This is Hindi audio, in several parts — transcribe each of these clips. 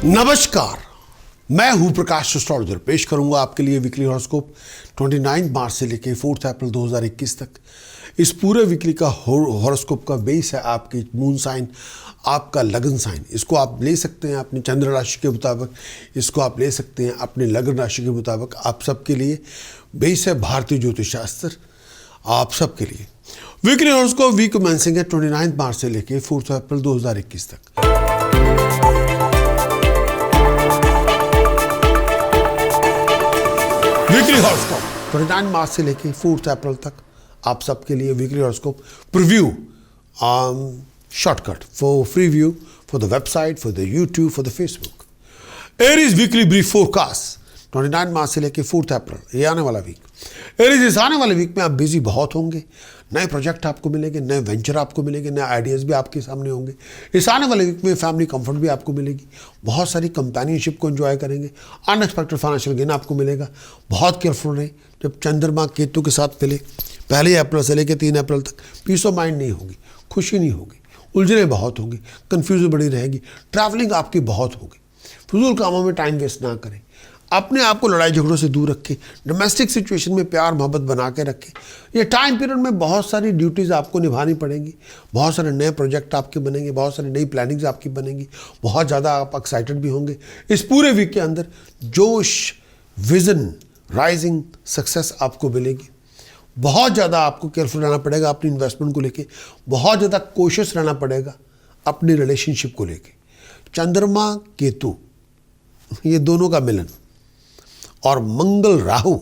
नमस्कार, मैं हूं प्रकाश एस्ट्रोलॉजर। पेश करूंगा आपके लिए वीकली हॉरोस्कोप 29 मार्च से लेकर 4 अप्रैल 2021 तक। इस पूरे वीकली का हॉरोस्कोप का बेस है आपकी मून साइन, आपका लगन साइन। इसको आप ले सकते हैं अपनी चंद्र राशि के मुताबिक, इसको आप ले सकते हैं अपने लगन राशि के मुताबिक। आप सबके लिए बेस है भारतीय ज्योतिष शास्त्र, आप सबके लिए। वीकली हॉरोस्कोप वीक कमेंसिंग है 29 मार्च से लेकर 4 अप्रैल 2021 तक। वीकली हॉरोस्कोप 29 मार्च से लेकर 4 अप्रैल तक आप सबके लिए weekly horoscope preview shortcut for free view for the website, for the YouTube, for the Facebook. Aries weekly brief forecast 29 मार्च से लेकर 4 अप्रैल, ये आने वाला वीक। एरीज इस आने वाले वीक में आप बिजी बहुत होंगे। नए प्रोजेक्ट आपको मिलेंगे, नए वेंचर आपको मिलेंगे, नए आइडियाज़ भी आपके सामने होंगे। इस आने वाले वीक में फैमिली कंफर्ट भी आपको मिलेगी। बहुत सारी कंपेनियनशिप को एंजॉय करेंगे। अनएक्सपेक्टेड फाइनेंशियल गेन आपको मिलेगा। बहुत केयरफुल रहें। जब चंद्रमा केतु के साथ मिले 1 अप्रैल से लेकर 3 अप्रैल तक, पीस ऑफ माइंड नहीं होगी, खुशी नहीं होगी, उलझने बहुत होंगी, कन्फ्यूजन बड़ी रहेगी, ट्रैवलिंग आपकी बहुत होगी। फजूल कामों में टाइम वेस्ट ना करें। अपने आप को लड़ाई झगड़ों से दूर रखें। डोमेस्टिक सिचुएशन में प्यार मोहब्बत बना के रखें। ये टाइम पीरियड में बहुत सारी ड्यूटीज़ आपको निभानी पड़ेंगी। बहुत सारे नए प्रोजेक्ट आपके बनेंगे, बहुत सारी नई प्लानिंग्स आपकी बनेंगी। बहुत ज़्यादा आप एक्साइटेड भी होंगे। इस पूरे वीक के अंदर जोश, विजन, राइजिंग सक्सेस आपको मिलेगी। बहुत ज़्यादा आपको केयरफुल रहना पड़ेगा अपनी इन्वेस्टमेंट को लेके। बहुत ज़्यादा कोशिश रहना पड़ेगा अपनी रिलेशनशिप को लेके। चंद्रमा केतु ये दोनों का मिलन और मंगल राहु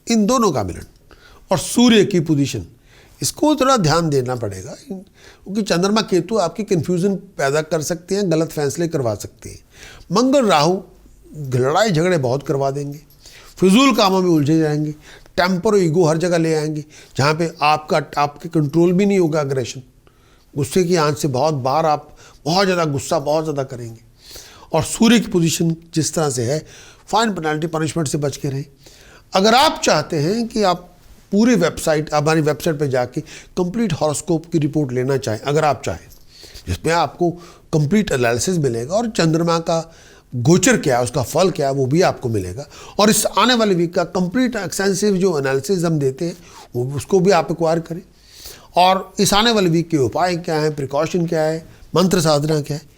इन दोनों का मिलन और सूर्य की पोजीशन, इसको थोड़ा ध्यान देना पड़ेगा, क्योंकि चंद्रमा केतु आपकी कंफ्यूजन पैदा कर सकते हैं, गलत फैसले करवा सकते हैं। मंगल राहु लड़ाई झगड़े बहुत करवा देंगे, फिजूल कामों में उलझे जाएंगे, टेम्पर और ईगो हर जगह ले आएंगे, जहाँ पे आपके कंट्रोल भी नहीं होगा। अग्रेशन, गुस्से की आंच से बहुत बार आप बहुत ज़्यादा गुस्सा बहुत ज़्यादा करेंगे। और सूर्य की पोजीशन जिस तरह से है, फाइन पेनल्टी पनिशमेंट से बच के रहें। अगर आप चाहते हैं कि आप पूरी वेबसाइट, हमारी वेबसाइट पर जाके कंप्लीट हॉरोस्कोप की रिपोर्ट लेना चाहें, अगर आप चाहें, जिसमें आपको कंप्लीट एनालिसिस मिलेगा और चंद्रमा का गोचर क्या है, उसका फल क्या है, वो भी आपको मिलेगा। और इस आने वाले वीक का कंप्लीट एक्सटेंसिव जो एनालिसिस हम देते हैं वो उसको भी आप एक्वायर करें। और इस आने वाले वीक के उपाय क्या है, प्रिकॉशन क्या है, मंत्र साधना क्या है।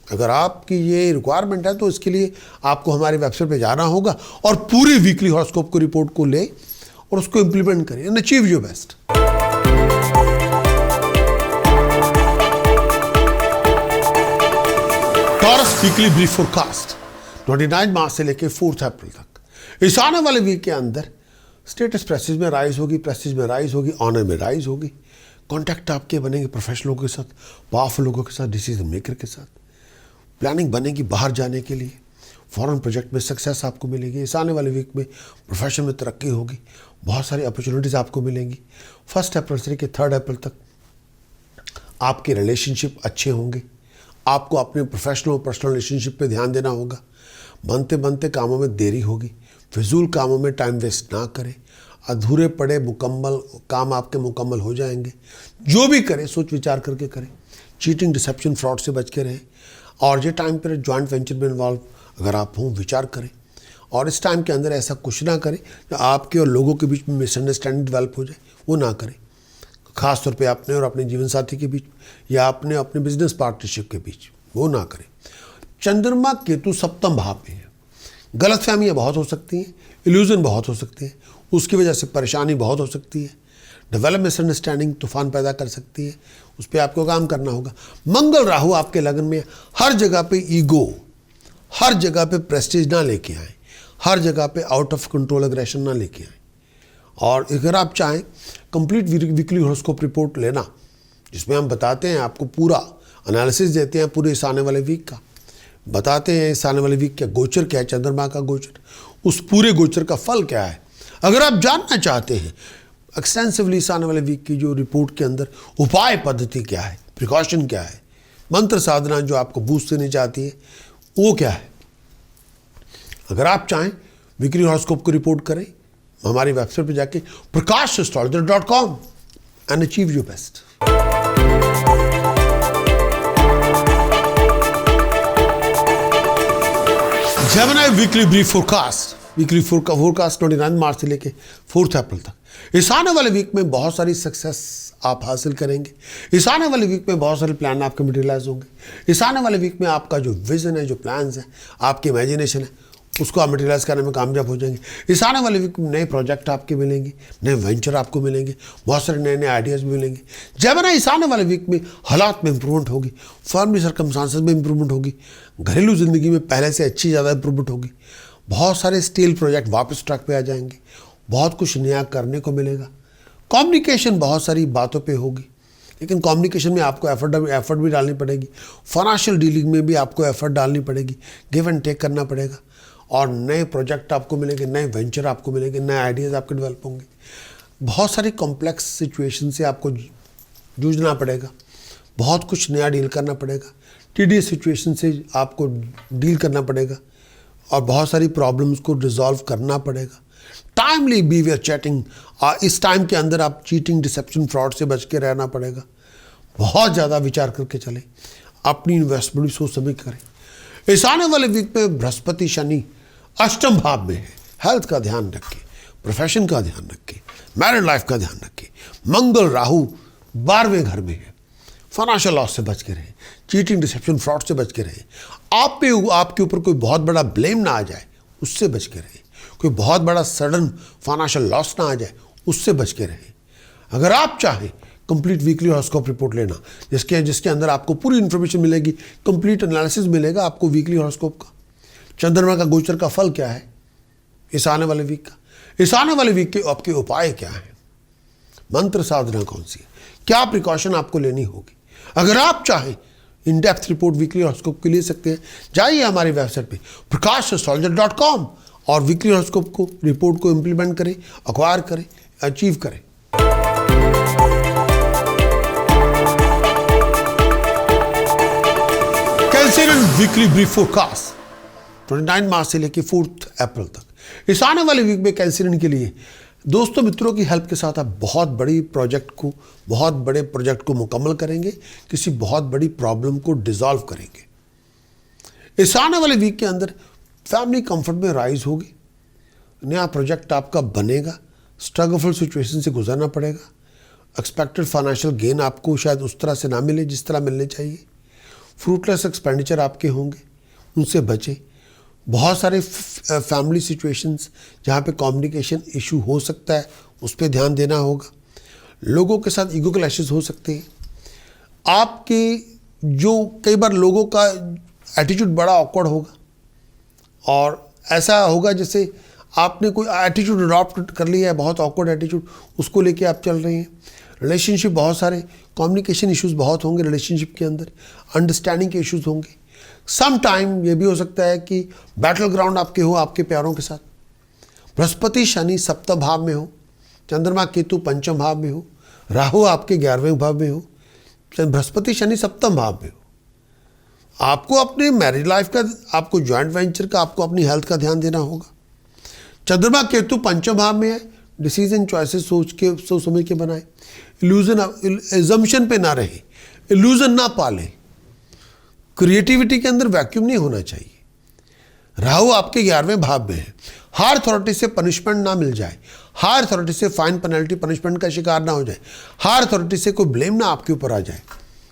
अगर आपकी ये रिक्वायरमेंट है तो इसके लिए आपको हमारी वेबसाइट पे जाना होगा और पूरी वीकली हॉरोस्कोप को रिपोर्ट को ले और उसको इम्प्लीमेंट करें and achieve your best. Taurus weekly brief forecast 29 मार्च से लेकर 4 अप्रैल तक। इस आने वाले वीक के अंदर स्टेटस प्रेस्टीज में राइज होगी, प्रेस्टीज में राइज होगी, ऑनर में राइज होगी। कॉन्टैक्ट आपके बनेंगे प्रोफेशनलों के साथ, पावरफुल लोगों के साथ, डिसीजन मेकर के साथ। प्लानिंग बनेगी बाहर जाने के लिए। फॉरेन प्रोजेक्ट में सक्सेस आपको मिलेगी। इस आने वाले वीक में प्रोफेशन में तरक्की होगी। बहुत सारी अपॉर्चुनिटीज़ आपको मिलेंगी। 1 अप्रैल से लेकर 3 अप्रैल तक आपके रिलेशनशिप अच्छे होंगे। आपको अपने प्रोफेशनल और पर्सनल रिलेशनशिप पे ध्यान देना होगा। बनते बनते कामों में देरी होगी। फिजूल कामों में टाइम वेस्ट ना करें। अधूरे पड़े मुकम्मल काम आपके मुकम्मल हो जाएंगे। जो भी करें सोच विचार करके करें। चीटिंग, डिसेप्शन, फ्रॉड से बच के रहें। और ये टाइम पीरियड जॉइंट वेंचर में इन्वॉल्व अगर आप हों, विचार करें। और इस टाइम के अंदर ऐसा कुछ ना करें जो आपके और लोगों के बीच में मिसअंडरस्टैंडिंग डेवलप हो जाए, वो ना करें। खासतौर पे अपने और अपने जीवन साथी के बीच या अपने बिजनेस पार्टनरशिप के बीच, वो ना करें। चंद्रमा केतु सप्तम भाव में है। गलतफहमियाँ बहुत हो सकती हैं, इल्यूजन बहुत हो सकते हैं, उसकी वजह से परेशानी बहुत हो सकती है। डेवलप मिसअंडरस्टैंडिंग तूफान पैदा कर सकती है, उस पर आपको काम करना होगा। मंगल राहु आपके लगन में, हर जगह पे ईगो, हर जगह पे प्रेस्टीज ना लेके आए, हर जगह पे आउट ऑफ कंट्रोल एग्रेशन ना लेके आए। और अगर आप चाहें कंप्लीट वीकली हॉरोस्कोप रिपोर्ट लेना, जिसमें हम बताते हैं, आपको पूरा एनालिसिस देते हैं पूरे इस आने वाले वीक का, बताते हैं इस आने वाले वीक क्या गोचर क्या है, चंद्रमा का गोचर, उस पूरे गोचर का फल क्या है। अगर आप जानना चाहते हैं एक्सटेंसिवली इस आने वाले वीक की जो रिपोर्ट के अंदर उपाय पद्धति क्या है, प्रिकॉशन क्या है, मंत्र साधना जो आपको बूस्ट देनी चाहती है वो क्या है, अगर आप चाहें वीकली हॉरोस्कोप को रिपोर्ट करें हमारी वेबसाइट पर जाके prakash.astrologer.com and achieve your best. Gemini weekly brief forecast, weekly forecast 29 मार्च से लेके 4 अप्रैल तक। इस आने वाले वीक में बहुत सारी सक्सेस आप हासिल करेंगे। इस आने वाले वीक में बहुत सारे प्लान आपके मटेरियलाइज होंगे। इस आने वाले वीक में आपका जो विजन है, जो प्लान्स है, आपकी इमेजिनेशन है, उसको आप मटेरियलाइज करने में कामयाब हो जाएंगे। इस आने वाले वीक में नए प्रोजेक्ट आपके मिलेंगे, नए वेंचर आपको मिलेंगे, बहुत सारे नए नए आइडियाज़ भी मिलेंगे। जेमिनी इस आने वाले वीक में हालात में इंप्रूवमेंट होगी, फैमिली सर्कमस्टांसेस में इंप्रूवमेंट होगी, घरेलू ज़िंदगी में पहले से अच्छी ज़्यादा इंप्रूवमेंट होगी। बहुत सारे स्टील प्रोजेक्ट वापस ट्रैक पे आ जाएंगे, बहुत कुछ नया करने को मिलेगा। कम्युनिकेशन बहुत सारी बातों पे होगी, लेकिन कम्युनिकेशन में आपको एफर्ट भी डालनी पड़ेगी। फाइनेंशियल डीलिंग में भी आपको एफर्ट डालनी पड़ेगी, गिव एंड टेक करना पड़ेगा, और नए प्रोजेक्ट आपको मिलेंगे, नए वेंचर आपको मिलेंगे, नए आइडियाज़ आपके डेवलप होंगे। बहुत सारी कॉम्प्लेक्स सिचुएशन से आपको जूझना पड़ेगा, बहुत कुछ नया डील करना पड़ेगा, टीडियस सिचुएशन से आपको डील करना पड़ेगा, और बहुत सारी प्रॉब्लम्स को रिजॉल्व करना पड़ेगा। टाइमली बिहेवियर चैटिंग, इस टाइम के अंदर आप चीटिंग, डिसेप्शन, फ्रॉड से बच के रहना पड़ेगा। बहुत ज़्यादा विचार करके चलें, अपनी इन्वेस्टमेंट सोच समझ करें। इस आने वाले वीक में बृहस्पति शनि अष्टम भाव में है, हेल्थ का ध्यान रखें, प्रोफेशन का ध्यान रखें, मैरिड लाइफ का ध्यान रखें। मंगल राहु 12वें घर में है, फाइनेंशियल लॉस से बच के रहें, चीटिंग, डिसेप्शन, फ्रॉड से बच के रहें। आपके ऊपर कोई बहुत बड़ा ब्लेम ना आ जाए, उससे बच के रहें। कोई बहुत बड़ा सडन फाइनेंशियल लॉस ना आ जाए, उससे बच के रहें। अगर आप चाहें कंप्लीट वीकली हॉरोस्कोप रिपोर्ट लेना, जिसके अंदर आपको पूरी इन्फॉर्मेशन मिलेगी, कंप्लीट एनालिसिस मिलेगा आपको वीकली हॉरोस्कोप का, चंद्रमा का गोचर का फल क्या है इस आने वाले वीक का, इस आने वाले वीक के आपके उपाय क्या है, मंत्र साधना कौन सी है, क्या प्रिकॉशन आपको लेनी होगी। अगर आप चाहें in depth report weekly horoscope के ले सकते हैं। जाइए हमारी वेबसाइट पे prakash.astrologer.com और वीकली हॉरोस्कोप को, रिपोर्ट को इम्प्लीमेंट करें, अक्वायर करें, अचीव करें। कैंसरियन वीकली ब्रीफ फोरकास्ट 29 मार्च से लेकर 4 अप्रैल तक। इस आने वाले वीक में कैंसरियन के लिए दोस्तों मित्रों की हेल्प के साथ आप बहुत बड़े प्रोजेक्ट को मुकम्मल करेंगे, किसी बहुत बड़ी प्रॉब्लम को डिसॉल्व करेंगे। इस आने वाले वीक के अंदर फैमिली कंफर्ट में राइज होगी, नया प्रोजेक्ट आपका बनेगा, स्ट्रगलफुल सिचुएशन से गुजरना पड़ेगा, एक्सपेक्टेड फाइनेंशियल गेन आपको शायद उस तरह से ना मिले जिस तरह मिलने चाहिए, फ्रूटलेस एक्सपेंडिचर आपके होंगे, उनसे बचें। बहुत सारे फैमिली सिचुएशंस जहाँ पे कम्युनिकेशन इशू हो सकता है, उस पर ध्यान देना होगा। लोगों के साथ ईगो क्लैशेस हो सकते हैं। आपके जो कई बार लोगों का एटीट्यूड बड़ा ऑकवर्ड होगा, और ऐसा होगा जैसे आपने कोई एटीट्यूड अडॉप्ट कर लिया है, बहुत ऑकवर्ड एटीट्यूड, उसको लेके आप चल रहे हैं। रिलेशनशिप, बहुत सारे कम्युनिकेशन इश्यूज बहुत होंगे रिलेशनशिप के अंदर, अंडरस्टैंडिंग के इश्यूज होंगे। सम टाइम ये भी हो सकता है कि बैटल ग्राउंड आपके हो आपके प्यारों के साथ। बृहस्पति शनि सप्तम भाव में हो, चंद्रमा केतु पंचम भाव में हो, राहु आपके 11वें भाव में हो, बृहस्पति शनि सप्तम भाव में हो। आपको अपने मैरिज लाइफ का, आपको जॉइंट वेंचर का, आपको अपनी हेल्थ का ध्यान देना होगा। चंद्रमा केतु पंचम भाव में है, डिसीजन चॉइसेस सोच समझ के बनाए, एजम्पशन पे ना रहे, इल्यूजन ना पालें, क्रिएटिविटी के अंदर वैक्यूम नहीं होना चाहिए। राहु आपके 11वें भाव में है, हायर अथॉरिटी से पनिशमेंट ना मिल जाए, हायर अथॉरिटी से फाइन पेनल्टी पनिशमेंट का शिकार ना हो जाए, हायर अथॉरिटी से कोई ब्लेम ना आपके ऊपर आ जाए,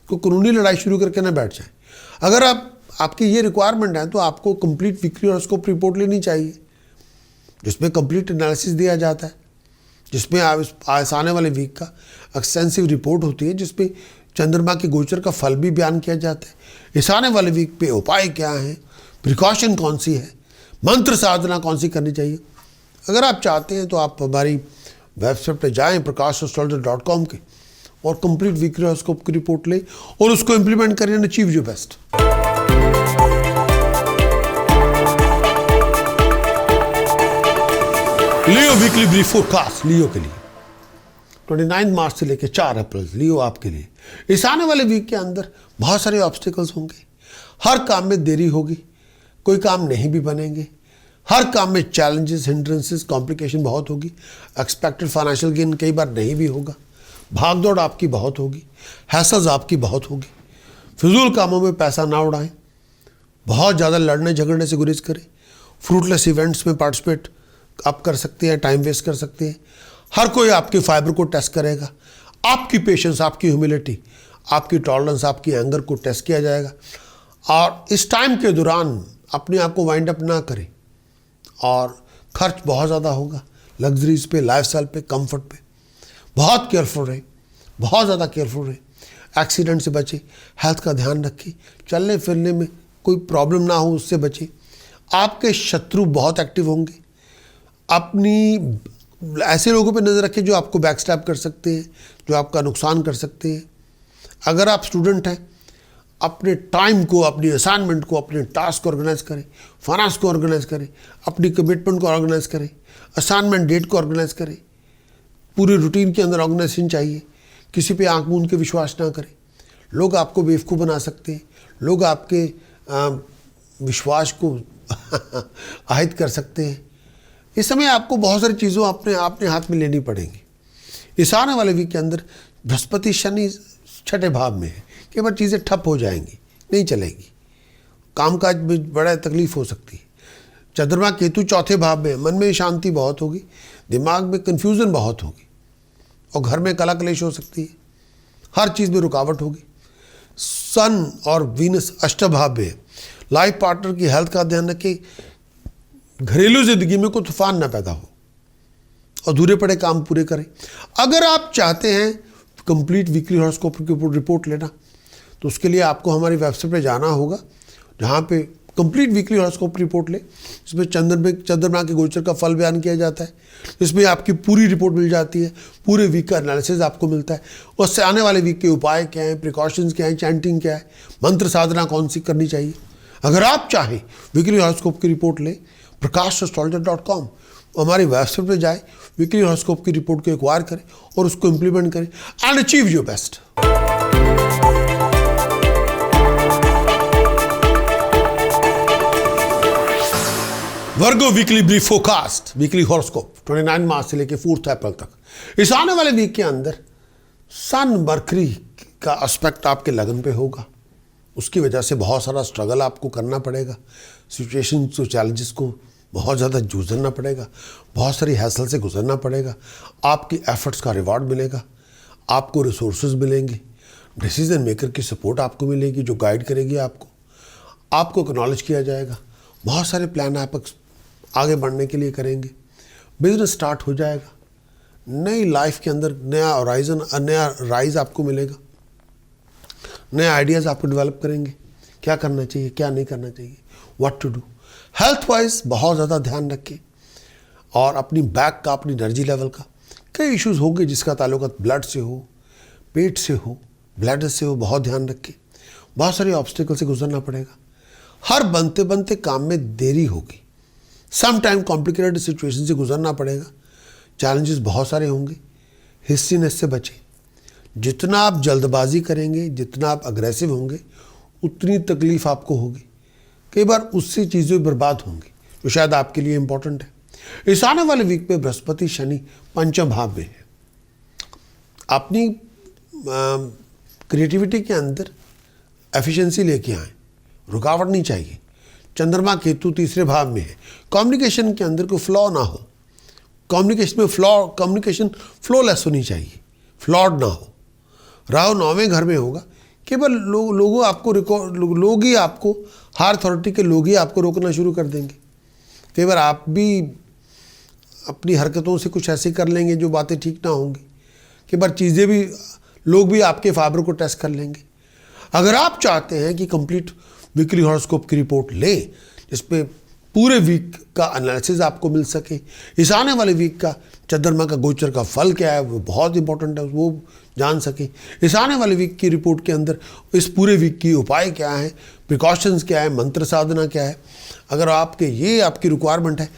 कोई कानूनी लड़ाई शुरू करके ना बैठ जाए। अगर आपकी ये रिक्वायरमेंट है तो आपको कंप्लीट वीकली हॉरोस्कोप रिपोर्ट लेनी चाहिए, जिसमें कंप्लीट एनालिसिस दिया जाता है, जिसमें आने वाले वीक का एक्सटेंसिव रिपोर्ट होती है, जिसमें चंद्रमा के गोचर का फल भी बयान किया जाता है। इस आने वाले वीक पे उपाय क्या है, प्रिकॉशन कौन सी है, मंत्र साधना कौन सी करनी चाहिए। अगर आप चाहते हैं तो आप हमारी वेबसाइट पे जाएं prakash.astrologer.com के, और कंप्लीट वीकली हॉरोस्कोप की रिपोर्ट लें और उसको इंप्लीमेंट करें and achieve your best. Leo weekly brief forecast Leo के लिए 29 मार्च से लेकर 4 अप्रैल, लियो आपके लिए। इस आने वाले वीक के अंदर बहुत सारे ऑब्स्टिकल्स होंगे, हर काम में देरी होगी, कोई काम नहीं भी बनेंगे, हर काम में चैलेंजेस, हिंड्रेंसेस, कॉम्प्लिकेशन बहुत होगी, एक्सपेक्टेड फाइनेंशियल गेन कई बार नहीं भी होगा, भागदौड़ आपकी बहुत होगी, हैसल्स आपकी बहुत होगी। फिजूल कामों में पैसा ना उड़ाएं, बहुत ज़्यादा लड़ने झगड़ने से गुरेज करें, फ्रूटलेस इवेंट्स में पार्टिसिपेट आप कर सकते हैं, टाइम वेस्ट कर सकते हैं। हर कोई आपके फाइबर को टेस्ट करेगा, आपकी पेशेंस, आपकी ह्यूमिलिटी, आपकी टॉलरेंस, आपकी एंगर को टेस्ट किया जाएगा। और इस टाइम के दौरान अपने आप को वाइंड अप ना करें, और खर्च बहुत ज़्यादा होगा लग्जरीज पे, लाइफस्टाइल पे, कंफर्ट पे। बहुत केयरफुल रहे, बहुत ज़्यादा केयरफुल रहे, एक्सीडेंट से बचे, हेल्थ का ध्यान रखें, चलने फिरने में कोई प्रॉब्लम ना हो उससे बचे। आपके शत्रु बहुत एक्टिव होंगे, अपनी ऐसे लोगों पे नज़र रखें जो आपको बैकस्टैब कर सकते हैं, जो आपका नुकसान कर सकते हैं। अगर आप स्टूडेंट हैं, अपने टाइम को, अपनी असाइनमेंट को, अपने टास्क को ऑर्गेनाइज करें, फाइनेंस को ऑर्गेनाइज करें, अपनी कमिटमेंट को ऑर्गेनाइज करें, असाइनमेंट डेट को ऑर्गेनाइज करें। पूरे रूटीन के अंदर ऑर्गेनाइजेशन चाहिए। किसी पे आंख मूंद के विश्वास ना करें। लोग आपको बेवकूफ़ बना सकते हैं, लोग आपके विश्वास को आहित कर सकते हैं। इस समय आपको बहुत सारी चीज़ों अपने हाथ में लेनी पड़ेंगी। इस आने वाले वीक के अंदर बृहस्पति शनि छठे भाव में है, कई बार चीज़ें ठप हो जाएंगी, नहीं चलेगी, कामकाज में बड़ा तकलीफ हो सकती है। चंद्रमा केतु चौथे भाव में, मन में शांति बहुत होगी, दिमाग में कन्फ्यूज़न बहुत होगी, और घर में कला कलेश हो सकती है, हर चीज़ में रुकावट होगी। सन और वीनस अष्टम भाव में, लाइफ पार्टनर की हेल्थ का ध्यान रखें, घरेलू जिंदगी में कोई तूफान ना पैदा हो, अधूरे पड़े काम पूरे करें। अगर आप चाहते हैं कंप्लीट वीकली हॉरोस्कोप की रिपोर्ट लेना, तो उसके लिए आपको हमारी वेबसाइट पे जाना होगा, जहाँ पे कंप्लीट वीकली हॉरोस्कोप रिपोर्ट ले। इसमें चंद्रमा के गोचर का फल बयान किया जाता है, इसमें आपकी पूरी रिपोर्ट मिल जाती है, पूरे वीक का एनालिसिस आपको मिलता है, उससे आने वाले वीक के उपाय क्या हैं, प्रिकॉशंस क्या हैं, चैंटिंग क्या है, मंत्र साधना कौन सी करनी चाहिए। अगर आप चाहें वीकली हॉरोस्कोप की रिपोर्ट लें, prakash.astrologer.com हमारी वेबसाइट पर जाए, वीकली हॉरोस्कोप की रिपोर्ट को एक्वायर करें और उसको इम्प्लीमेंट करें and achieve your best. Virgo weekly brief forecast, weekly horoscope 29 मार्च से लेकर 4 अप्रैल तक। इस आने वाले वीक के अंदर सन मरकरी का एस्पेक्ट आपके लगन पे होगा, उसकी वजह से बहुत सारा स्ट्रगल आपको करना पड़ेगा, सिचुएशन को, चैलेंजेस को बहुत ज़्यादा जूझना पड़ेगा, बहुत सारी हैसल से गुजरना पड़ेगा। आपकी एफर्ट्स का रिवार्ड मिलेगा, आपको रिसोर्सेज मिलेंगे, डिसीजन मेकर की सपोर्ट आपको मिलेगी जो गाइड करेगी आपको एक्नॉलेज किया जाएगा। बहुत सारे प्लान आप आगे बढ़ने के लिए करेंगे, बिजनेस स्टार्ट हो जाएगा, नई लाइफ के अंदर नया होराइजन, नया राइज आपको मिलेगा, नए आइडियाज़ आपको डेवलप करेंगे, क्या करना चाहिए, क्या नहीं करना चाहिए, what to do. Health wise बहुत ज़्यादा ध्यान रखें, और अपनी बैक का, अपनी एनर्जी लेवल का, कई इश्यूज़ होंगे जिसका ताल्लुक ब्लड से हो, पेट से हो, ब्लड से हो, बहुत ध्यान रखें। बहुत सारे ऑब्स्टिकल से गुजरना पड़ेगा, हर बनते बनते काम में देरी होगी, सम टाइम कॉम्प्लिकेटेड सिचुएशन से गुजरना पड़ेगा, चैलेंजेस बहुत सारे होंगे, हिस्सीनेस से बचें। जितना आप जल्दबाजी करेंगे, जितना आप अग्रेसिव होंगे, उतनी तकलीफ आपको होगी, कई बार उससे चीज़ें बर्बाद होंगी जो शायद आपके लिए इम्पोर्टेंट है। इस आने वाले वीक में बृहस्पति शनि पंचम भाव में है। अपनी क्रिएटिविटी के अंदर एफिशिएंसी लेके आएँ, रुकावट नहीं चाहिए। चंद्रमा केतु तीसरे भाव में है, कम्युनिकेशन के अंदर कोई फ्लॉ ना हो, कम्युनिकेशन फ्लोलेस होनी चाहिए, फ्लॉड ना हो। राहु 9वें घर में होगा, केवल लोग ही आपको, हायर अथॉरिटी के लोग ही आपको रोकना शुरू कर देंगे। कई बार आप भी अपनी हरकतों से कुछ ऐसे कर लेंगे जो बातें ठीक ना होंगी, कई बार चीज़ें भी, लोग भी आपके फाइबर को टेस्ट कर लेंगे। अगर आप चाहते हैं कि कंप्लीट वीकली हॉरोस्कोप की रिपोर्ट लें, जिसपे पूरे वीक का एनालिसिस आपको मिल सके, इस आने वाले वीक का चंद्रमा का गोचर का फल क्या है वो बहुत इंपॉर्टेंट है, वो जान सके। इस आने वाले वीक की रिपोर्ट के अंदर इस पूरे वीक की उपाय क्या है, प्रिकॉशंस क्या है, मंत्र साधना क्या है। अगर आपकी रिक्वायरमेंट है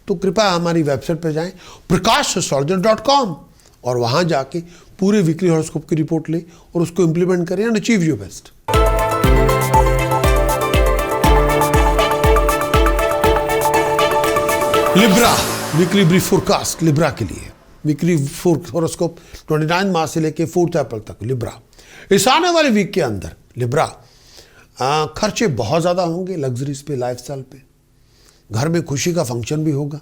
तो कृपया हमारी वेबसाइट पर जाएं prakash.astrologer.com और वहाँ जाके पूरे वीकली हॉरोस्कोप की रिपोर्ट लें और उसको इम्प्लीमेंट करें and achieve your best. Libra weekly brief forecast, Libra के लिए वीकली हॉरोस्कोप 29 मार्च से लेकर 4 अप्रैल तक। लिब्रा, इस आने वाले वीक के अंदर लिब्रा खर्चे बहुत ज़्यादा होंगे, लग्जरीज पे, लाइफस्टाइल पे, घर में खुशी का फंक्शन भी होगा,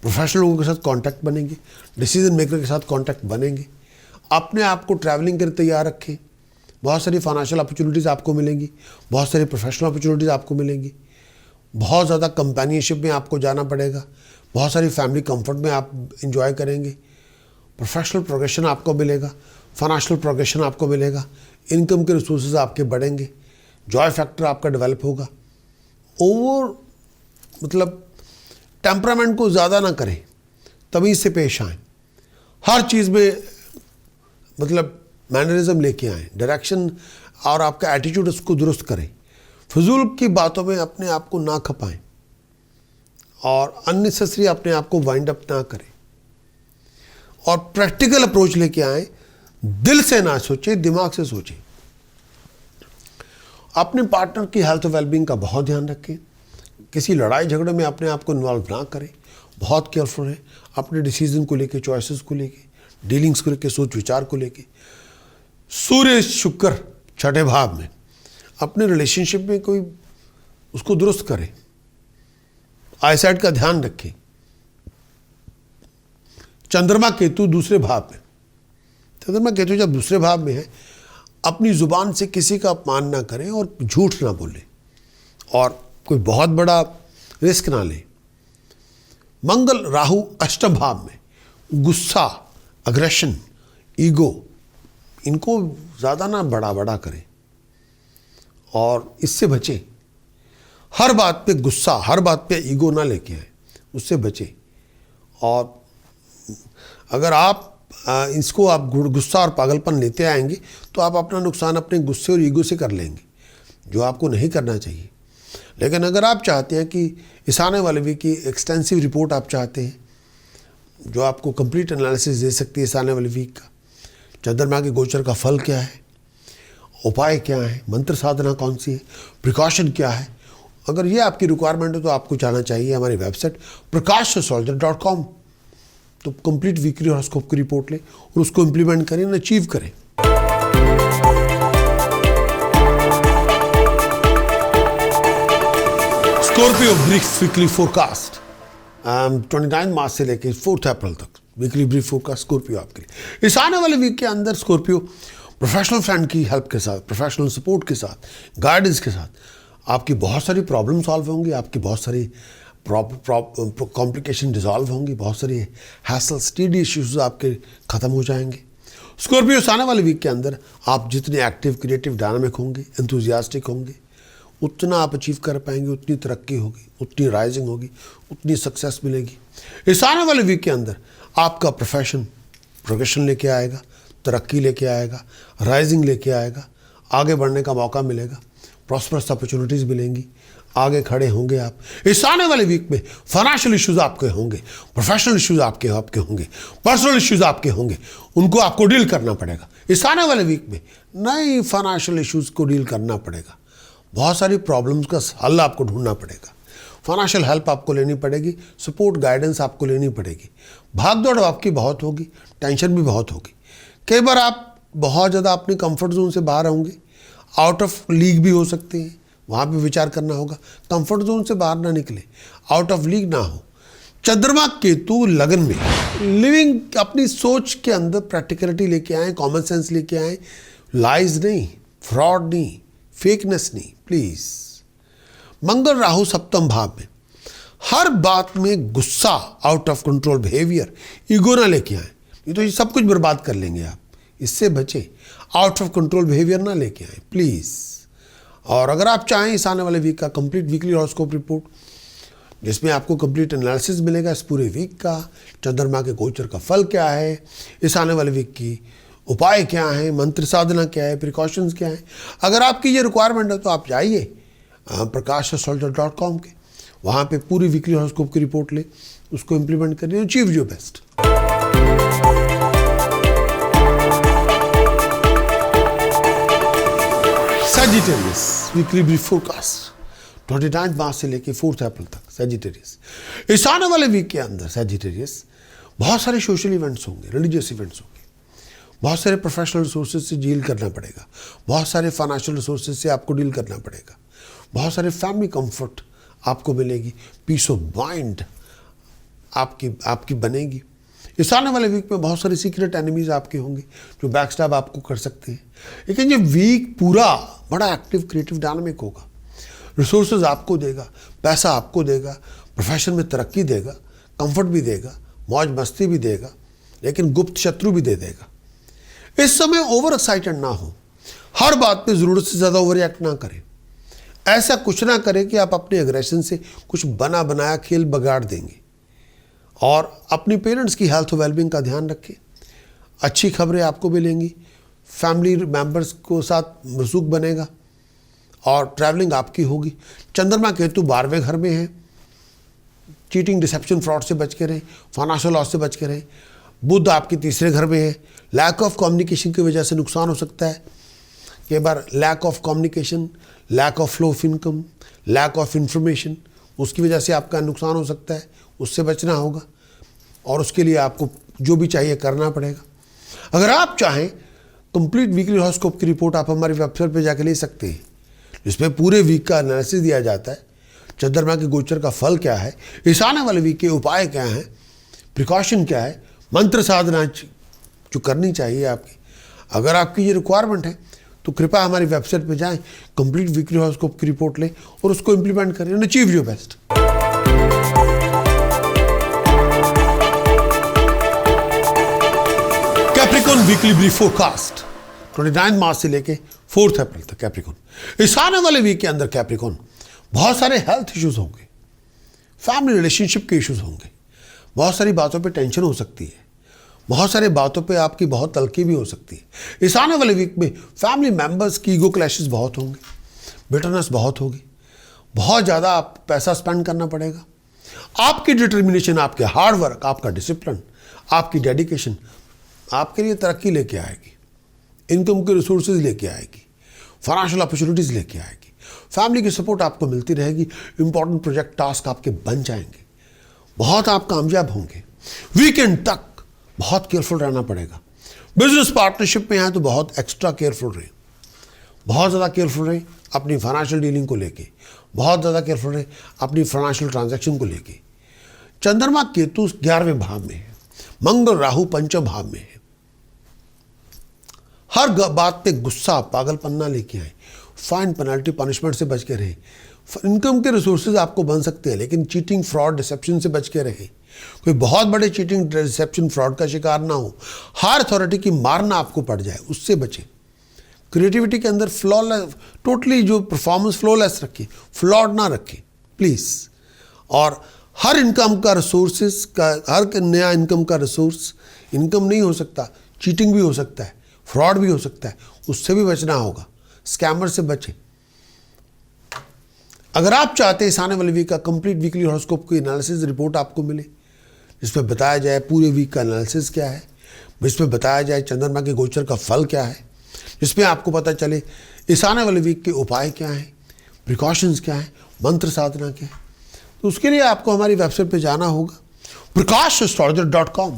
प्रोफेशनल लोगों के साथ कांटेक्ट बनेंगे, डिसीजन मेकर के साथ कांटेक्ट बनेंगे। अपने आप को ट्रैवलिंग के लिए तैयार रखें, बहुत सारी फाइनेंशियल अपॉर्चुनिटीज़ आपको मिलेंगी, बहुत सारी प्रोफेशनल अपॉर्चुनिटीज़ आपको मिलेंगी, बहुत ज़्यादा कंपेनियनशिप में आपको जाना पड़ेगा, बहुत सारी फैमिली कंफर्ट में आप इंजॉय करेंगे, प्रोफेशनल प्रोग्रेशन आपको मिलेगा, फाइनेंशियल प्रोग्रेशन आपको मिलेगा, इनकम के रिसोर्सेज आपके बढ़ेंगे, जॉय फैक्टर आपका डेवलप होगा। ओवर मतलब टेम्परामेंट को ज़्यादा ना करें, तमीज़ से पेश आएँ, हर चीज़ में मतलब मैनरिज्म लेके आएँ, डायरेक्शन और आपका एटीट्यूड उसको दुरुस्त करें, फजूल की बातों में अपने आप को ना खपाएं और अननेसेसरी अपने आप को वाइंड अप ना करें और प्रैक्टिकल अप्रोच लेके आएँ, दिल से ना सोचें, दिमाग से सोचें। अपने पार्टनर की हेल्थ वेलबींग का बहुत ध्यान रखें, किसी लड़ाई झगड़े में अपने आप को इन्वॉल्व ना करें, बहुत केयरफुल रहें अपने डिसीजन को लेके, चॉइसेस को लेके, डीलिंग्स को लेके, सोच विचार को लेके। सूर्य शुक्र छठे भाव में, अपने रिलेशनशिप में कोई उसको दुरुस्त करें, आईसाइट का ध्यान रखें। चंद्रमा केतु दूसरे भाव में, चंद्रमा केतु जब दूसरे भाव में है, अपनी जुबान से किसी का अपमान ना करें और झूठ ना बोलें और कोई बहुत बड़ा रिस्क ना लें। मंगल राहु अष्टम भाव में, गुस्सा, अग्रेशन, ईगो, इनको ज़्यादा ना बड़ा करें और इससे बचें। हर बात पे गुस्सा, हर बात पे ईगो ना लेके आए, उससे बचें। और अगर आप इसको आप गुस्सा और पागलपन लेते आएंगे तो आप अपना नुकसान अपने गुस्से और ईगो से कर लेंगे, जो आपको नहीं करना चाहिए। लेकिन अगर आप चाहते हैं कि इस आने वाले वीक की एक्सटेंसिव रिपोर्ट आप चाहते हैं, जो आपको कंप्लीट एनालिसिस दे सकती है इस आने वाले वीक का, चंद्रमा के गोचर का फल क्या है, उपाय क्या है, मंत्र साधना कौन सी है, प्रिकॉशन क्या है, अगर ये आपकी रिक्वायरमेंट है तो आपको जाना चाहिए हमारी वेबसाइट prakashastrologer.com। तो कंप्लीट वीकली हॉरोस्कोप की रिपोर्ट लें और उसको इम्प्लीमेंट करें, अचीव करें। स्कॉर्पियो ब्रीफ वीकली फोरकास्ट 29 मार्च से लेकर 4 अप्रैल तक वीकली ब्रीफ फोरकास्ट स्कॉर्पियो आपके लिए। इस आने वाले वीक के अंदर स्कॉर्पियो प्रोफेशनल फ्रेंड की हेल्प के साथ, प्रोफेशनल सपोर्ट के साथ, गाइडेंस के साथ आपकी बहुत सारी प्रॉब्लम सॉल्व होंगी, आपकी बहुत सारी कॉम्प्लिकेशन डिजॉल्व होंगी, बहुत सारी हैसल स्टीडी इश्यूज आपके ख़त्म हो जाएंगे। स्कॉर्पियो इस आने वाले वीक के अंदर आप जितने एक्टिव, क्रिएटिव, डायनामिक होंगे, एंथुजियास्टिक होंगे, उतना आप अचीव कर पाएंगे, उतनी तरक्की होगी, उतनी राइजिंग होगी, उतनी सक्सेस मिलेगी। इस आने वाले वीक के अंदर आपका प्रोफेशन प्रोग्रेशन लेके आएगा, तरक्की लेके आएगा, राइजिंग लेके आएगा, आगे बढ़ने का मौका मिलेगा, प्रॉस्परस अपॉर्चुनिटीज़ मिलेंगी, आगे खड़े होंगे आप। इस आने वाले वीक में फाइनेंशियल इश्यूज आपके होंगे, प्रोफेशनल इश्यूज आपके होंगे, पर्सनल इश्यूज आपके होंगे, उनको आपको डील करना पड़ेगा। इस आने वाले वीक में नई फाइनेंशियल इश्यूज को डील करना पड़ेगा, बहुत सारी प्रॉब्लम्स का हल आपको ढूंढना पड़ेगा, फाइनेंशियल हेल्प आपको लेनी पड़ेगी, सपोर्ट गाइडेंस आपको लेनी पड़ेगी। भाग दौड़ आपकी बहुत होगी, टेंशन भी बहुत होगी, कई बार आप बहुत ज़्यादा अपनी कंफर्ट जोन से बाहर होंगे, आउट ऑफ लीग भी हो सकते हैं, वहाँ पे विचार करना होगा। कंफर्ट जोन से बाहर ना निकले, आउट ऑफ लीग ना हो। चंद्रमा केतु लगन में लिविंग, अपनी सोच के अंदर प्रैक्टिकलिटी लेके आए, कॉमन सेंस लेके आए, लाइज नहीं, फ्रॉड नहीं, फेकनेस नहीं, प्लीज। मंगल राहु सप्तम भाव में, हर बात में गुस्सा, out of control behaviour, ego ना लेके आए, ये तो ये सब कुछ बर्बाद कर लेंगे आप, इससे बचे। आउट ऑफ कंट्रोल बिहेवियर ना लेके आए प्लीज। और अगर आप चाहें इस आने वाले वीक का कंप्लीट वीकली हॉरोस्कोप रिपोर्ट, जिसमें आपको कंप्लीट एनालिसिस मिलेगा इस पूरे वीक का, चंद्रमा के गोचर का फल क्या है, इस आने वाले वीक की उपाय क्या है, मंत्र साधना क्या है, प्रिकॉशंस क्या है, अगर आपकी ये रिक्वायरमेंट है तो आप जाइए prakashastrologer.com के, वहाँ पे पूरी वीकली हॉरोस्कोप की रिपोर्ट ले, उसको इम्प्लीमेंट करिए, achieve your best. Sagittarius weekly brief forecast 29 मार्च से लेकर 4 अप्रैल तक सैजिटेरियस। इस आने वाले वीक के अंदर सैजिटेरियस बहुत सारे सोशल इवेंट्स होंगे, रिलीजियस इवेंट्स होंगे, बहुत सारे प्रोफेशनल रिसोर्सेज से डील करना पड़ेगा, बहुत सारे फाइनेंशियल रिसोर्सेज से आपको डील करना पड़ेगा, बहुत सारे फैमिली कंफर्ट आपको मिलेगी, पीस ऑफ माइंड आपकी बनेगी। इस आने वाले वीक में बहुत सारे सीक्रेट एनिमीज आपके होंगे जो बैकस्टैब आपको कर सकते हैं, लेकिन ये वीक पूरा बड़ा एक्टिव, क्रिएटिव, डायनामिक होगा। रिसोर्सेज आपको देगा, पैसा आपको देगा, प्रोफेशन में तरक्की देगा, कंफर्ट भी देगा, मौज मस्ती भी देगा, लेकिन गुप्त शत्रु भी दे देगा। इस समय ओवर एक्साइटेड ना हो, हर बात पे ज़रूरत से ज़्यादा ओवर रिएक्ट ना करें। ऐसा कुछ ना करें कि आप अपने एग्रेशन से कुछ बना बनाया खेल बिगाड़ देंगे। और अपनी पेरेंट्स की हेल्थ और वेलबींग का ध्यान रखें। अच्छी खबरें आपको मिलेंगी, फैमिली मेम्बर्स को साथ रसूख बनेगा और ट्रैवलिंग आपकी होगी। चंद्रमा केतु 12वें घर में है, चीटिंग, डिसेप्शन, फ्रॉड से बच के रहें, फाइनेंशियल लॉस से बच के रहें। बुध आपके 3रे घर में है, लैक ऑफ कम्युनिकेशन की वजह से नुकसान हो सकता है। कई बार lack of communication, lack of flow of income, lack of information, उसकी वजह से आपका नुकसान हो सकता है, उससे बचना होगा और उसके लिए आपको जो भी चाहिए करना पड़ेगा। अगर आप चाहें कंप्लीट वीकली हॉरोस्कोप की रिपोर्ट आप हमारी वेबसाइट पर जाकर ले सकते हैं, जिसमें पूरे वीक का एनालिसिस दिया जाता है। चंद्रमा के गोचर का फल क्या है, इस आने वाले वीक के उपाय क्या हैं, प्रिकॉशन क्या है, मंत्र साधना जो करनी चाहिए आपकी। अगर आपकी ये रिक्वायरमेंट है तो कृपया हमारी वेबसाइट पे जाएं, कंप्लीट वीकली हॉरोस्कोप की रिपोर्ट लें और उसको इंप्लीमेंट करें and achieve your best. Capricorn weekly brief forecast 29 मार्च से लेके 4 अप्रैल तक। कैप्रिकॉन, इस आने वाले वीक के अंदर कैप्रिकॉन बहुत सारे हेल्थ इश्यूज होंगे, फैमिली रिलेशनशिप के इश्यूज होंगे, बहुत सारी बातों पे टेंशन हो सकती है, बहुत सारी बातों पे आपकी बहुत तलखी भी हो सकती है। इस आने वाले वीक में फैमिली मेंबर्स की ईगो क्लैशेस बहुत होंगे, बिटरनेस बहुत होगी, बहुत ज़्यादा आप पैसा स्पेंड करना पड़ेगा। आपकी डिटर्मिनेशन, आपके हार्ड वर्क, आपका डिसिप्लिन, आपकी डेडिकेशन आपके लिए तरक्की लेके आएगी, इनकम के रिसोर्सेज लेके आएगी, फाइनेंशियल अपॉर्चुनिटीज़ लेके आएगी, फैमिली की सपोर्ट आपको मिलती रहेगी, इंपॉर्टेंट प्रोजेक्ट टास्क आपके बन जाएंगे, बहुत आप कामयाब होंगे। वीकेंड तक बहुत केयरफुल रहना पड़ेगा। बिजनेस पार्टनरशिप में हैं तो बहुत एक्स्ट्रा केयरफुल रहें, बहुत ज़्यादा केयरफुल रहें अपनी फाइनेंशियल डीलिंग को लेके, बहुत ज़्यादा केयरफुल रहें अपनी फाइनेंशियल ट्रांजैक्शन को लेके। चंद्रमा केतु 11वें भाव में है, मंगल राहु 5वें भाव में है। हर बात पे गुस्सा, पागलपन्ना लेके आए, फाइन, पेनल्टी, पनिशमेंट से बच के रहें। इनकम के रिसोर्सेज आपको बन सकते हैं, लेकिन चीटिंग, फ्रॉड, डिसेप्शन से बच के रहें। कोई बहुत बड़े चीटिंग, डिसेप्शन, फ्रॉड का शिकार ना हो। हायर अथॉरिटी की मार ना आपको पड़ जाए, उससे बचें। क्रिएटिविटी के अंदर फ्लॉलेस, टोटली जो परफॉर्मेंस फ्लॉलेस रखें, फ्लॉड ना रखें प्लीज़। और हर इनकम का रिसोर्सेज का, हर नया इनकम का रिसोर्स इनकम नहीं हो सकता, चीटिंग भी हो सकता है, फ्रॉड भी हो सकता है, उससे भी बचना होगा। स्कैमर से बचें। अगर आप चाहते हैं इस आने वाले वीक का कंप्लीट वीकली हॉरोस्कोप की एनालिसिस रिपोर्ट आपको मिले, जिसमें बताया जाए पूरे वीक का एनालिसिस क्या है, जिसमें बताया जाए चंद्रमा के गोचर का फल क्या है, जिसमें आपको पता चले इस आने वाले वीक के उपाय क्या हैं, प्रिकॉशंस क्या हैं, मंत्र साधना क्या है, तो उसके लिए आपको हमारी वेबसाइट पे जाना होगा prakashastrologer.com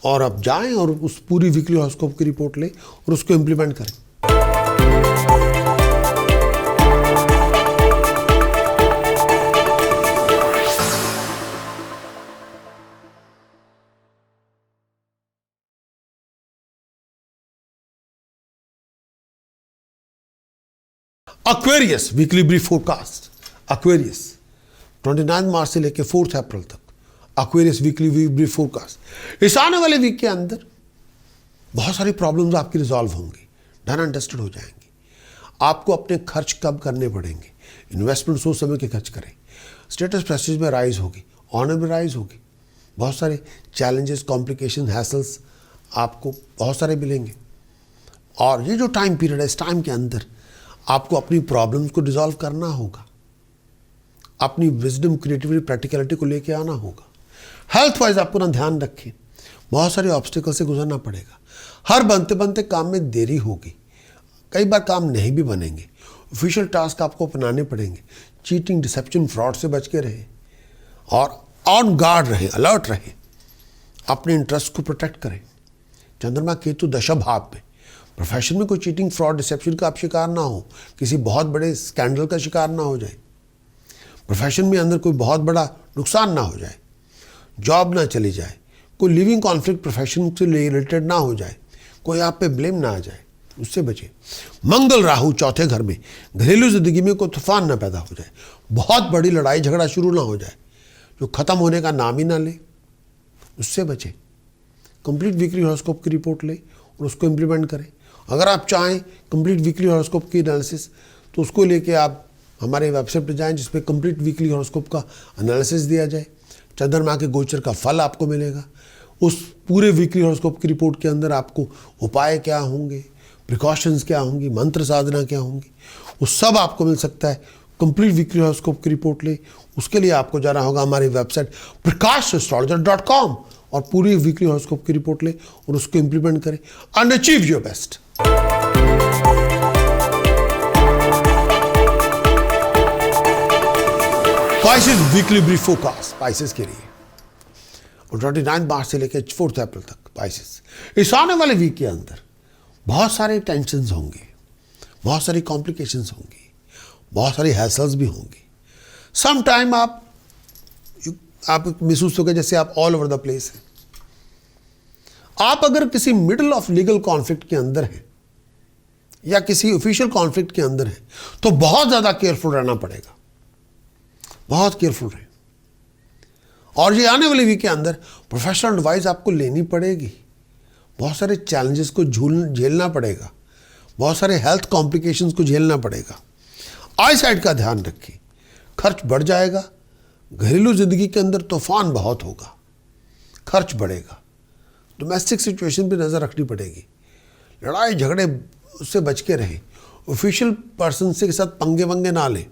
और आप जाएं और उस पूरी वीकली हॉरोस्कोप की रिपोर्ट लें और उसको इम्प्लीमेंट करें। Aquarius weekly brief forecast. Aquarius 29 मार्च से लेकर 4 अप्रैल तक एक्वेरियस वीकली ब्रीफ फोरकास्ट। इस आने वाले वीक के अंदर बहुत सारी प्रॉब्लम्स आपकी रिजॉल्व होंगी, डन एंड डस्टेड हो जाएंगी। आपको अपने खर्च कब करने पड़ेंगे, इन्वेस्टमेंट सोच समझ के खर्च करें। स्टेटस प्रेस्टीज में राइज होगी, ऑनर में राइज होगी। बहुत सारे चैलेंजेस, कॉम्प्लिकेशन, हैसल्स आपको बहुत सारे मिलेंगे। और ये जो टाइम पीरियड है, इस टाइम के अंदर आपको अपनी प्रॉब्लम्स को डिसॉल्व करना होगा, अपनी विजडम, क्रिएटिविटी, प्रैक्टिकलिटी को लेके आना होगा। हेल्थ वाइज आपको ना ध्यान रखें, बहुत सारे ऑब्स्टिकल से गुजरना पड़ेगा। हर बनते बनते काम में देरी होगी, कई बार काम नहीं भी बनेंगे। ऑफिशियल टास्क आपको अपनाने पड़ेंगे। चीटिंग, डिसेप्शन, फ्रॉड से बच के रहें और ऑन गार्ड रहें, अलर्ट रहें, अपने इंटरेस्ट को प्रोटेक्ट करें। चंद्रमा केतु दशम भाव में, प्रोफेशन में कोई चीटिंग, फ्रॉड, डिसेप्शन का आप शिकार ना हो, किसी बहुत बड़े स्कैंडल का शिकार ना हो जाए। प्रोफेशन में अंदर कोई बहुत बड़ा नुकसान ना हो जाए, जॉब ना चली जाए, कोई लिविंग कॉन्फ्लिक्ट प्रोफेशन से रिलेटेड ना हो जाए, कोई आप पे ब्लेम ना आ जाए, उससे बचे। मंगल राहु चौथे घर में, घरेलू जिंदगी में कोई तूफान ना पैदा हो जाए, बहुत बड़ी लड़ाई झगड़ा शुरू ना हो जाए जो खत्म होने का नाम ही ना ले, उससे बचे। कंप्लीट वीकली हॉरोस्कोप की रिपोर्ट ले और उसको इम्प्लीमेंट करें। अगर आप चाहें कंप्लीट वीकली हॉरोस्कोप की एनालिसिस, तो उसको लेके आप हमारे वेबसाइट पर जाएं जिसपे कंप्लीट वीकली हॉरोस्कोप का एनालिसिस दिया जाए। चंद्रमा के गोचर का फल आपको मिलेगा। उस पूरे वीकली हॉरोस्कोप की रिपोर्ट के अंदर आपको उपाय क्या होंगे, प्रिकॉशंस क्या होंगी, मंत्र साधना क्या होंगी, वो सब आपको मिल सकता है। कंप्लीट वीकली हॉरोस्कोप की रिपोर्ट ले, उसके लिए आपको जाना होगा हमारी वेबसाइट prakashastrologer.com और पूरी वीकली हॉरोस्कोप की रिपोर्ट ले और उसको इंप्लीमेंट करें and achieve your best. Spices weekly brief forecast spices के लिए, और 29 मार्च से लेकर 4 अप्रैल तक स्पाइसेस। इस आने वाले वीक के अंदर बहुत सारे टेंशन्स होंगे, बहुत सारी कॉम्प्लिकेशंस होंगी, बहुत सारी हैसल्स भी होंगी। सम टाइम आप महसूस होगा जैसे आप ऑल ओवर द प्लेस हैं। आप अगर किसी मिडल ऑफ लीगल कॉन्फ्लिक्ट के अंदर हैं या किसी ऑफिशियल कॉन्फ्लिक्ट के अंदर हैं, तो बहुत ज़्यादा केयरफुल रहना पड़ेगा, बहुत केयरफुल रहें। और ये आने वाले वीक के अंदर प्रोफेशनल एडवाइस आपको लेनी पड़ेगी, बहुत सारे चैलेंजेस को झेलना पड़ेगा, बहुत सारे हेल्थ कॉम्प्लिकेशंस को झेलना पड़ेगा। आई साइड का ध्यान रखें, खर्च बढ़ जाएगा, घरेलू जिंदगी के अंदर तूफान बहुत होगा, खर्च बढ़ेगा, डोमेस्टिक सिचुएशन पे नज़र रखनी पड़ेगी, लड़ाई झगड़े उससे बच के रहें, ऑफिशियल पर्सन से के साथ पंगे वंगे ना लें,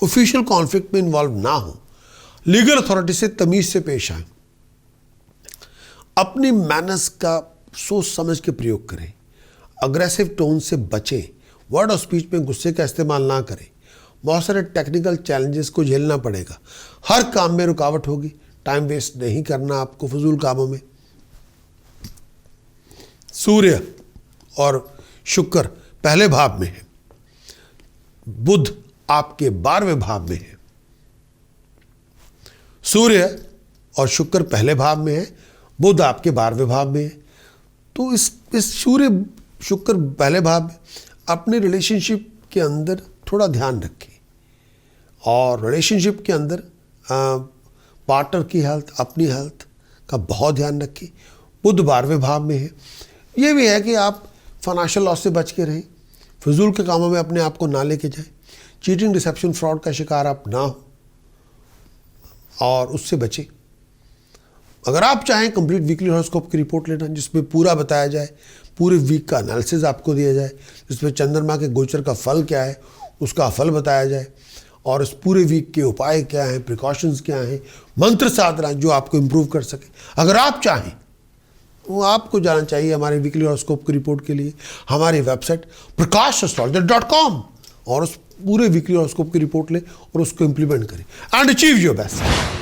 ऑफिशियल कॉन्फ्लिक्ट में इन्वॉल्व ना हो, लीगल अथॉरिटी से तमीज़ से पेश आएं, अपनी मैनर्स का सोच समझ के प्रयोग करें, अग्रेसिव टोन से बचें, वर्ड ऑफ स्पीच में गुस्से का इस्तेमाल ना करें। बहुत सारे टेक्निकल चैलेंजेस को झेलना पड़ेगा, हर काम में रुकावट होगी, टाइम वेस्ट नहीं करना आपको फजूल कामों में। सूर्य और शुक्र पहले भाव में है, बुध आपके 12वें भाव में है। सूर्य और शुक्र पहले भाव में है, बुध आपके 12वें भाव में है। तो इस सूर्य शुक्र पहले भाव में अपने रिलेशनशिप के अंदर थोड़ा ध्यान रखें, और रिलेशनशिप के अंदर पार्टनर की हेल्थ, अपनी हेल्थ का बहुत ध्यान रखें। बुध 12वें भाव में है। ये भी है कि आप फाइनेंशियल लॉस से बच के रहें, फजूल के कामों में अपने आप को ना लेके जाएं, चीटिंग, डिसेप्शन, फ्रॉड का शिकार आप ना हो और उससे बचें। अगर आप चाहें कंप्लीट वीकली हॉरोस्कोप की रिपोर्ट लेना जिसमें पूरा बताया जाए, पूरे वीक का एनालिसिस आपको दिया जाए, जिसमें चंद्रमा के गोचर का फल क्या है उसका फल बताया जाए, और इस पूरे वीक के उपाय क्या हैं, प्रिकॉशंस क्या हैं, मंत्र साधना जो आपको इम्प्रूव कर सके, अगर आप चाहें वो आपको जाना चाहिए हमारे वीकली हॉरोस्कोप की रिपोर्ट के लिए हमारी वेबसाइट prakashastrologer.com, और उस पूरे वीकली हॉरोस्कोप की रिपोर्ट लें और उसको इम्प्लीमेंट करें एंड अचीव योर बेस्ट।